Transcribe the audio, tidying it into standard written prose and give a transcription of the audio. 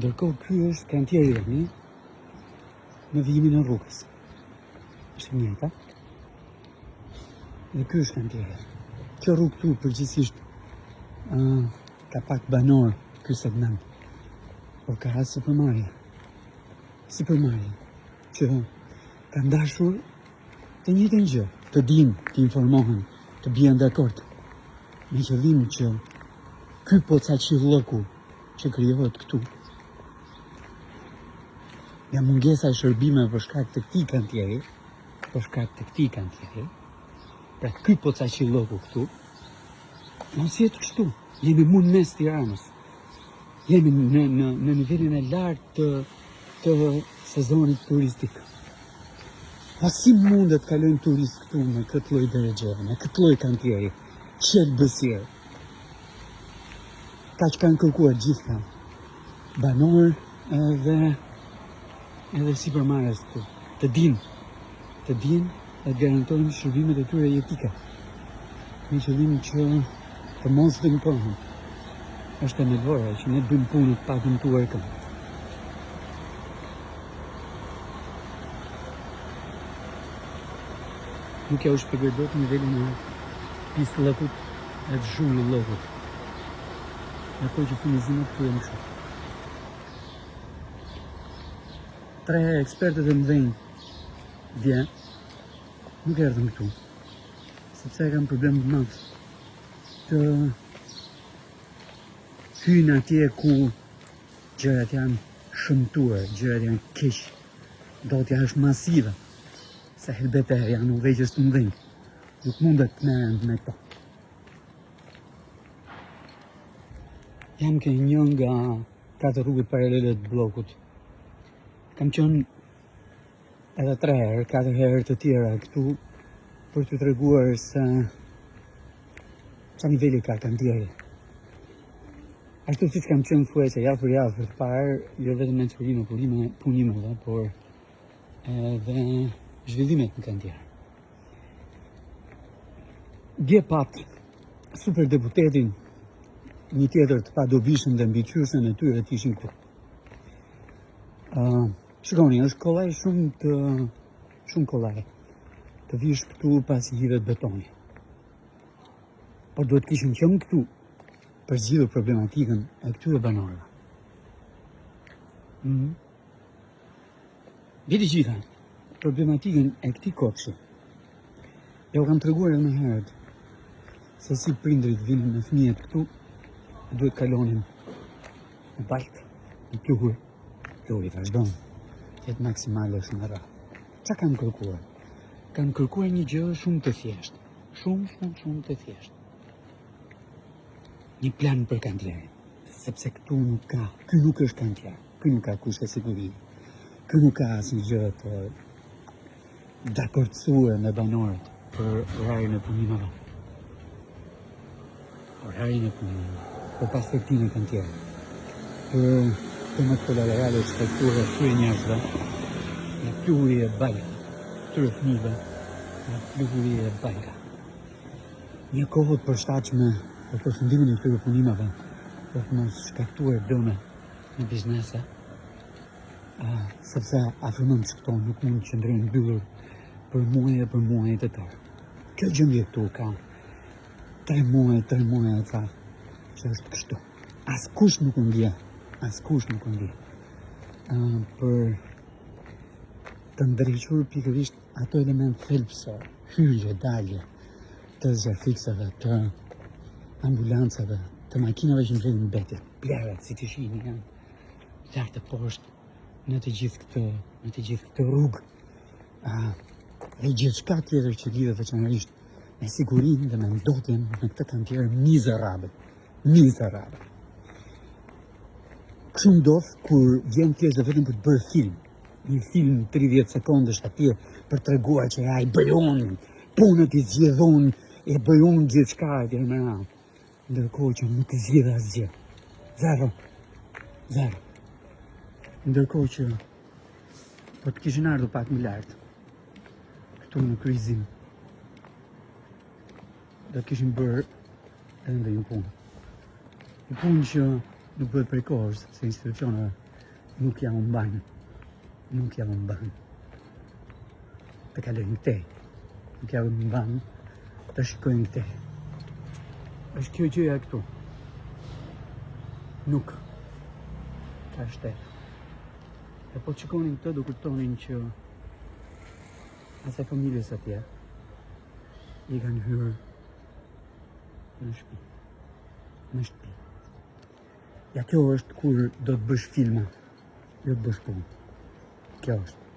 Ndërkohë ky është kantieri tani në vijimin e rrugës. Është njëta. Dhe ky është kantieri. Kjo rrugë këtu përgjithsisht ka pak banor ky segment. Por ka supermarkje që kanë dashur të njëjtën gjë, të dinë, të informohen, të bien dakord. Me qëllim që ky pocaçillëku që krijohet këtu nga mungesa e shërbimeve për shkak të këtij kantieri, pra ky pocaçillëku këtu, mos jetë kështu. Jemi mund mes Tiranës. Jemi në nivelin e lartë të sezonit turistik. Pa si mundet kalojnë turistë këtu me këtë lloj drejgjeje, me këtë lloj kantieri, qelbësirë. Kaq kanë kërkuar gjitha banor edhe supermarkets këtu. Të dinë dhe garantojnë shërbimet e tyre jetike. Me qëllim që të mos dëmtohen. Është e nevoja që ne bëjmë punët pa dëmtuar këmbë. Nuk ja u shpjegoj dot nivelin e pistëllëkut e të zhullullëkut. Ndërkohë që furnizimet këtu janë kështu. 3 ekspertët e mëdhenj dje nuk erdhën këtu, sepse kanë problem të madh të hyjnë atje ku gjërat janë shëmtuar, gjërat janë keq, dotja është masive, se helbete janë udhëheqës të mëdhenj, nuk mundet të merren me to. Jam ke një nga 4 rrugët paralele të bllokut. Kam qenë edhe 3 herë, 4 herë të tjera këtu për t'ju treguar se çfarë niveli ka kantieri. Ashtu siç kam qenë thuajse javë për javë për të parë, jo vetëm me punimeve, por edhe zhvillimet në kantier. Dje pat superdeputetin, një tjetër të padobishëm dhe mbikëqyrësen e tyre të ishin këtu. Shikoni, është kollaj shumë kollaj të vish këtu pas hidhet betoni. Por duhet kishin qenë këtu për zgjidhur problematikën e këtyre banorëve. Viti gjitha, problematikën e këtij kopshi. Ja u kam treguar edhe më herët se si prindrit vinin me fëmijët këtu, duhet kalonin në baltë, në pluhur, pluri vazhdon, jetë maksimale shumë rrallë. Qa kam kërkuar? Kam kërkuar një gjë shumë të thjeshtë, shumë të thjeshtë. Një plan për kantierin, sepse këtu nuk ka, ky nuk është kantier, ky nuk ka kushte siguri, ky nuk ka asnjë gjë të dakordsuar me banorët për orarin e punimeve. Për perspektivën e kantierit, për temat salariale që fakturë këtyre njerëzve, në pluhuri e bajka, këtyre fëmijëve, në pluhuri e bajka. Një kohë të përshtatshme për përfundimin e këtyre punimeve, për të mos shkaktuar dëme në biznese, sepse afirmojmë se këto nuk mund të qëndrojnë mbyllur për muaj të tërë. Kjo gjendje këtu ka 3 muaj e tha që është kështu. Askush nuk u ndje për të ndriçur pikërisht ato element thelbësor, hyrje, dalje të zërfikseve, të ambulancave, të makinave që ndrenin mbetje, plerat si të shihni janë lart e poshtë në të gjithë këtë rrugë. Dhe gjithçka tjetër që lidhet veçanërisht me sigurinë dhe me ndotjen në këtë kantier mizerabël. Kështu ndodh kur vjen thjesht vetëm për të bërë film. Një film 30 sekondësh atje për treguar që ai bëj unë, punët i zgjedh unë, e bëj unë gjithçka etj. Ndërkohë që nuk zgjedh asgjë. Zero. Ndërkohë që po të kishin ardhur pak më lart këtu në kryqëzim, do të kishin bërë edhe një punë. Një punë që nuk bëhet prej kohësh, sepse institucioneve nuk ja humban. Nuk ja humban. Të kalojnë këtej. Nuk ja humban. Të shikojnë këtej. Është kjo gjëja këtu. Nuk. Ka shtetë. E po të shikonin këtë do kuptonin që asaj familjes atje i kanë hyrë në shtëpi. Në shtëpi. Ja kjo është kur do të bësh filma, jo të bësh punë. Kjo është.